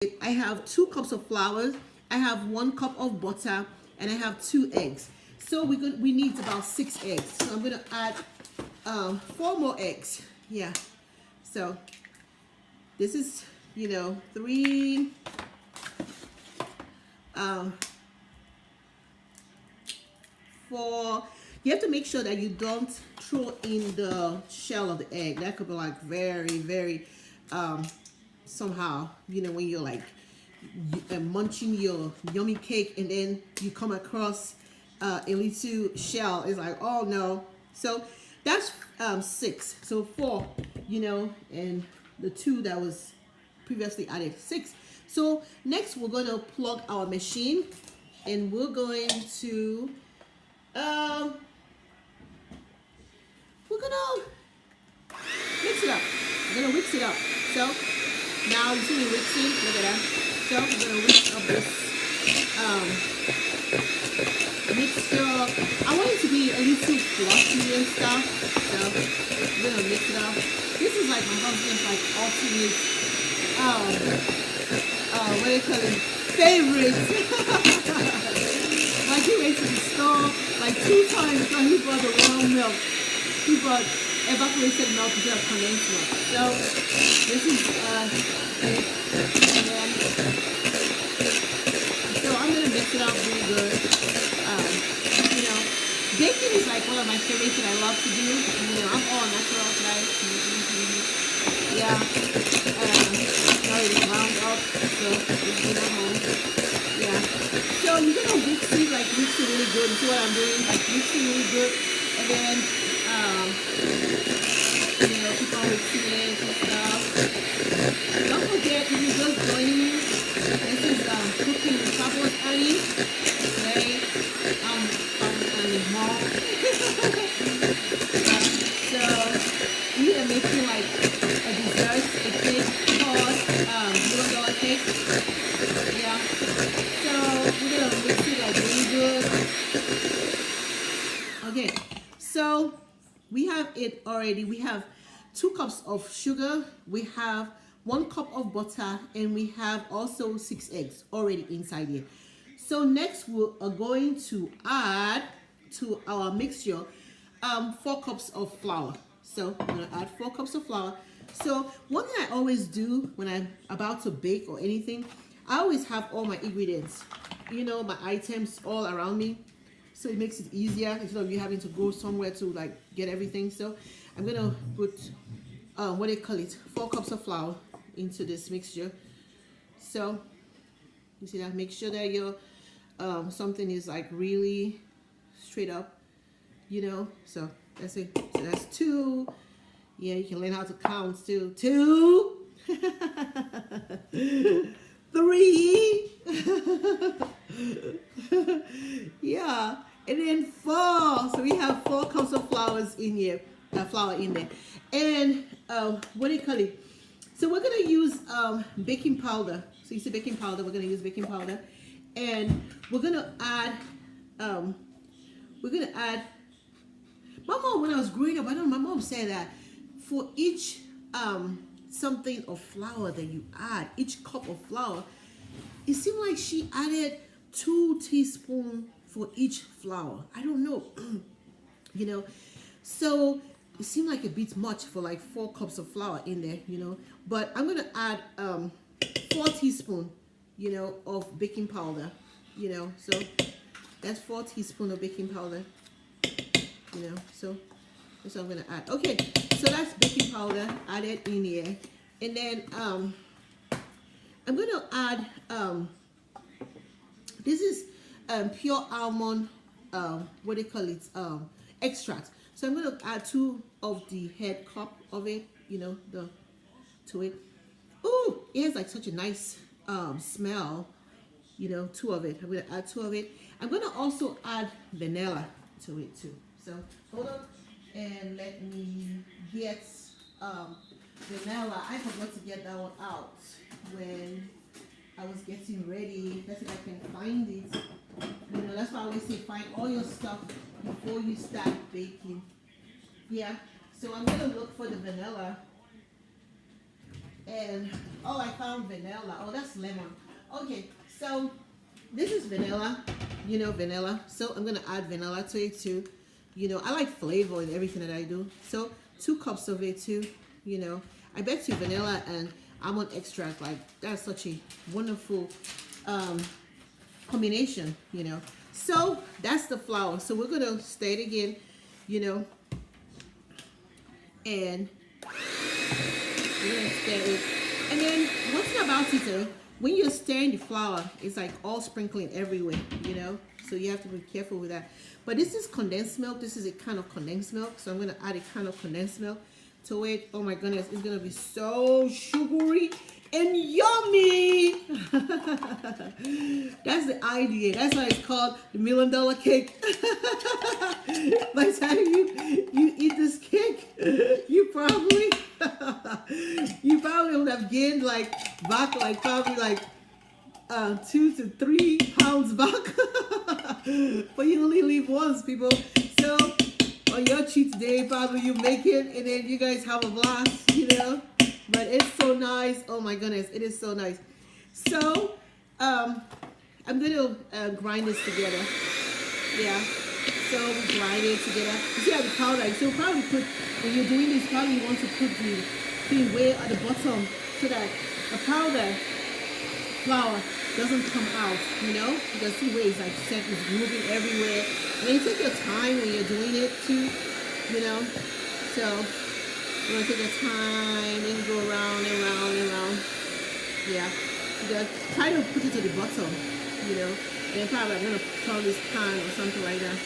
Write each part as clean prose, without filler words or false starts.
I have 2 cups of flour, I have 1 cup of butter, and I have 2 eggs. So we need about 6 eggs. So I'm gonna add 4 more eggs. Yeah. So this is 3. 4. You have to make sure that you don't throw in the shell of the egg. That could be like very, very somehow, when you're like munching your yummy cake and then you come across a little shell. It's like, oh no. So that's 6. So 4, and the 2 that was previously added, 6. So next we're going to plug our machine, and we're going to we're gonna mix it up. We're gonna whisk it up. So now you see me mixing. Look at that. So we're gonna whisk up this mixture. I want it to be a little fluffy and stuff. So we're gonna mix it up. This is like my husband's like ultimate what do you call it? Favorite. Like he went to the store like 2 times because he bought the wrong milk. He bought evaporated milk instead of condensed milk. So this is it. And then, so I'm gonna mix it up really good. Baking is like one of my favorites that I love to do. I'm all natural today. Yeah. Sorry, it's round up. So it's at home. Yeah. So you're gonna mix it really good. You see what I'm doing? Like mixing really good, and then keep on mixing it and stuff. Don't forget, if you're just joining me, this is cooking with Pablo's Annie. Today, Annie's mom. So we are making like a dessert, a cake called $0 cake. Yeah. So we're gonna mix it like really good. Okay. So we have it already. We have 2 cups of sugar. We have 1 cup of butter, and we have also 6 eggs already inside here. So next we are going to add to our mixture 4 cups of flour. So I'm gonna add 4 cups of flour. So one thing I always do when I'm about to bake or anything, I always have all my ingredients, my items all around me. So it makes it easier instead of you having to go somewhere to like get everything. So I'm gonna put 4 cups of flour into this mixture. So you see that, make sure that your something is like really straight up, so that's it. So that's 2. Yeah, you can learn how to count too. 2 3 yeah, and then 4. So we have 4 cups of flour in here, and so we're gonna use baking powder. So you see baking powder, we're gonna use baking powder, and we're gonna add my mom, when I was growing up, I don't know, my mom said that for each something of flour that you add, each cup of flour, it seemed like she added 2 teaspoons for each flour. I don't know. So it seemed like a bit much for like 4 cups of flour in there, but I'm gonna add 4 teaspoons, of baking powder, so that's 4 teaspoons of baking powder, so that's what I'm gonna add. Okay, so that's baking powder added in here, and then I'm gonna add this is pure almond extract. So I'm gonna add 2 of the head cup of it, to it. Oh, it has like such a nice smell, 2 of it. I'm gonna add 2 of it. I'm gonna also add vanilla to it too. So hold on and let me get vanilla. I forgot to get that one out when I was getting ready. Let's see if I can find it. That's why I always say find all your stuff before you start baking. Yeah, so I'm gonna look for the vanilla, And oh, I found vanilla. Oh, that's lemon. Okay, so this is vanilla, vanilla. So I'm gonna add vanilla to it too. I like flavor in everything that I do. So 2 cups of it too. I bet you vanilla and almond extract, like that's such a wonderful combination. So that's the flour. So we're gonna stir it again, and we're gonna stir it. And then one thing about it, when you're stirring the flour, it's like all sprinkling everywhere, So you have to be careful with that. But this is condensed milk. This is a kind of condensed milk. So I'm gonna add a kind of condensed milk to it. Oh my goodness, it's gonna be so sugary and yummy. That's the idea. That's why it's called the $1 million cake. By the time you eat this cake, you probably would have gained probably 2 to 3 pounds back. But you only live once, people. So on your cheat day, probably you make it and then you guys have a blast, But it's so nice. Oh my goodness, it is so nice. So I'm going to grind this together. Yeah. So we grind it together. You see how the powder. So probably when you're doing this, probably you want to put the thing way at the bottom so that the powder flour doesn't come out, You can see where it's like set is moving everywhere. And then you take your time when you're doing it too, So you're gonna take your time and go around and round and round. Yeah. You gotta try to put it to the bottom, And then probably I'm gonna turn this pan or something like that.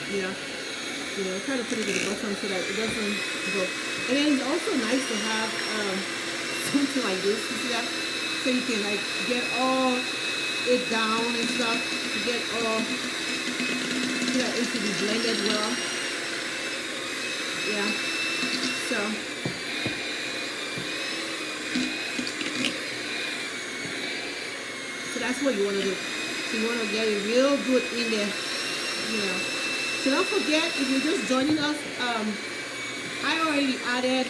Try to put it to the bottom so that it doesn't go. And then it's also nice to have something like this. You see that? So you can get all it down and stuff. To get all it to be blended well. Yeah. So that's what you want to do. So you want to get it real good in there. So don't forget, if you're just joining us, I already added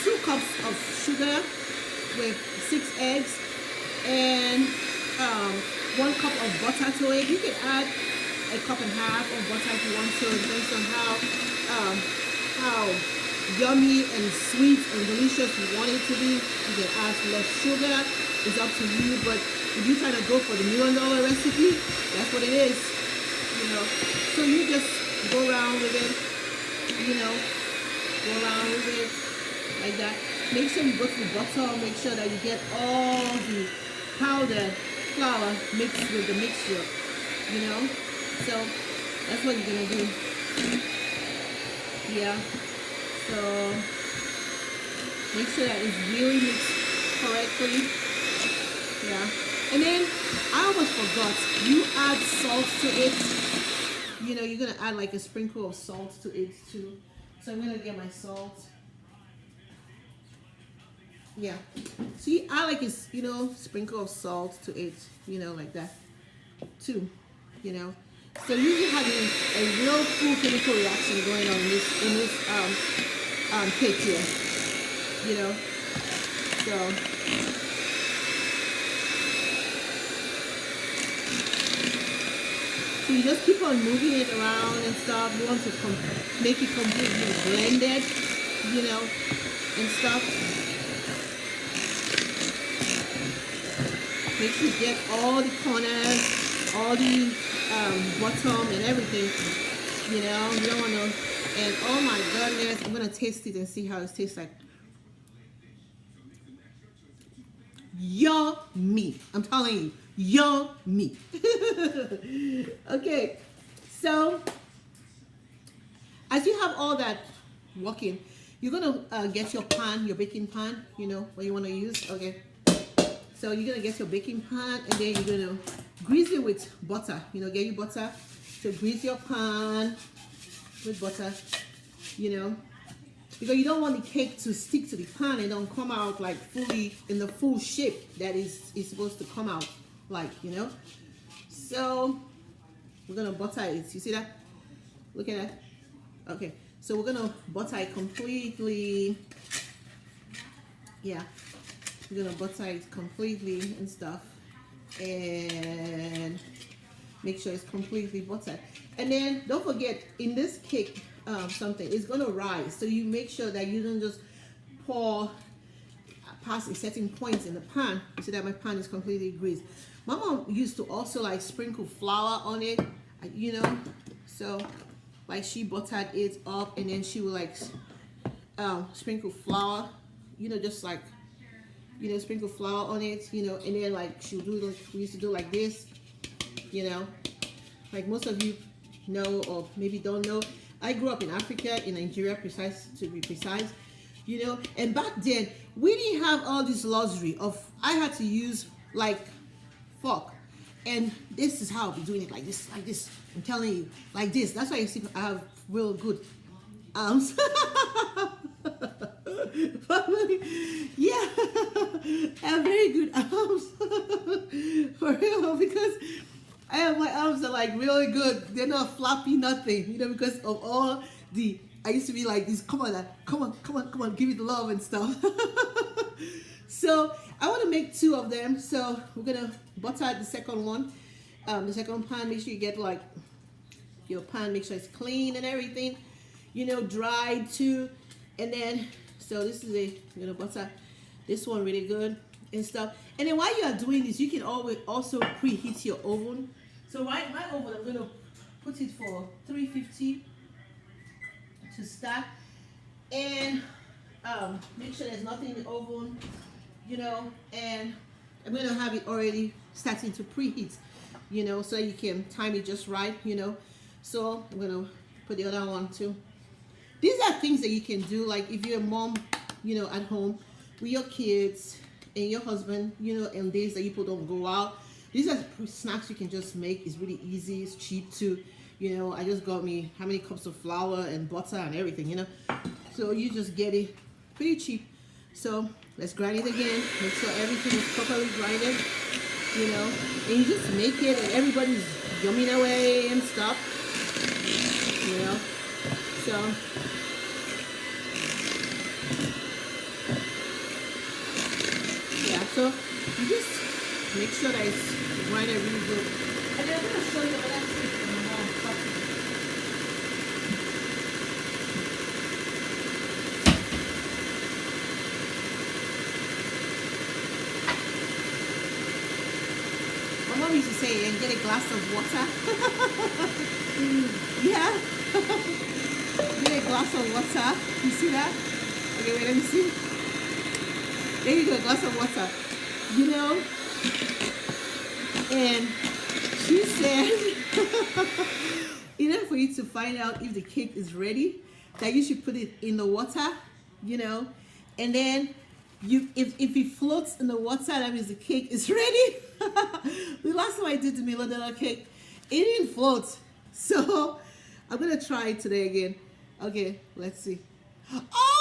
2 cups of sugar with 6 eggs and 1 cup of butter to it. You can add a cup and a half of butter if you want to. It depends on how yummy and sweet and delicious you want it to be. You can add less sugar. It's up to you. But if you're trying to go for the $1 million recipe, that's what it is. So you just go around with it. Go around with it like that. Make sure you go to the butter. Make sure that you get all the powdered flour mixed with the mixture. So that's what you're gonna do. Yeah. So make sure that it's really mixed correctly. Yeah. And then I almost forgot. You add salt to it. You're gonna add like a sprinkle of salt to it too. So I'm gonna get my salt. Yeah. So you add like a sprinkle of salt to it. Like that too. So you're having a real full chemical reaction going on in this cake here. So you just keep on moving it around and stuff. You want to make it completely blended, and stuff. Make sure you get all the corners, all the bottom and everything. You don't want to. And oh my goodness, I'm gonna taste it and see how it tastes like. Yummy! I'm telling you. Yummy. Okay, so as you have all that working, you're gonna get your pan, your baking pan, what you want to use. Okay, so you're gonna get your baking pan and then you're gonna grease it with butter. Get your butter. So grease your pan with butter. Because you don't want the cake to stick to the pan and don't come out like fully in the full shape that is supposed to come out. So we're gonna butter it. You see that? Look at that. Okay, so we're gonna butter it completely. Yeah, we're gonna butter it completely and stuff, and make sure it's completely buttered. And then don't forget, in this cake, something it's gonna rise, so you make sure that you don't just pour past a certain point in the pan so that my pan is completely greased. My mom used to also like sprinkle flour on it, you know, so like she buttered it up and then she would like sprinkle flour, you know, just like, you know, sprinkle flour on it, you know, and then like she'll do like we used to do like this, you know, like most of you know or maybe don't know. I grew up in Africa, in Nigeria, to be precise, you know, and back then we didn't have all this luxury of I had to use like fork, and this is how I'll be doing it, like this, like this. I'm telling you, like this. That's why you see I have real good arms. Yeah, I have very good arms for real, because I have my arms are like really good. They're not floppy, nothing, you know, because of all the. I used to be like this. Come on, come on, come on, come on, give me the love and stuff. So I want to make 2 of them. So we're gonna butter the second one. The second pan. Make sure you get like your pan. Make sure it's clean and everything. You know, dried too. And then so this is you're gonna butter this one really good and stuff. And then while you are doing this, you can always also preheat your oven. So my oven, I'm gonna put it for 350 to start, and make sure there's nothing in the oven, you know, and I'm gonna have it already starting to preheat, you know, so you can time it just right, you know. So I'm gonna put the other one too. These are things that you can do, like if you're a mom, you know, at home with your kids and your husband, you know, and days that people don't go out. These are snacks you can just make. It's really easy, it's cheap too. You know, I just got me how many cups of flour and butter and everything, you know. So you just get it pretty cheap. So let's grind it again. Make sure everything is properly grinded, you know. And you just make it and everybody's yumming away and stuff, you know. So yeah, so you just make sure that it's grinded really good. And then I'm going to show you what I see from my mom. My mom used to say, and get a glass of water. Yeah. Get a glass of water. You see that? Okay, wait, let me see. There you go, a glass of water. You know? And she said, in order for you to find out if the cake is ready, that you should put it in the water, you know, and then if it floats in the water, that means the cake is ready. The last time I did the $1 cake, it didn't float. So I'm gonna try it today again. Okay, let's see. Oh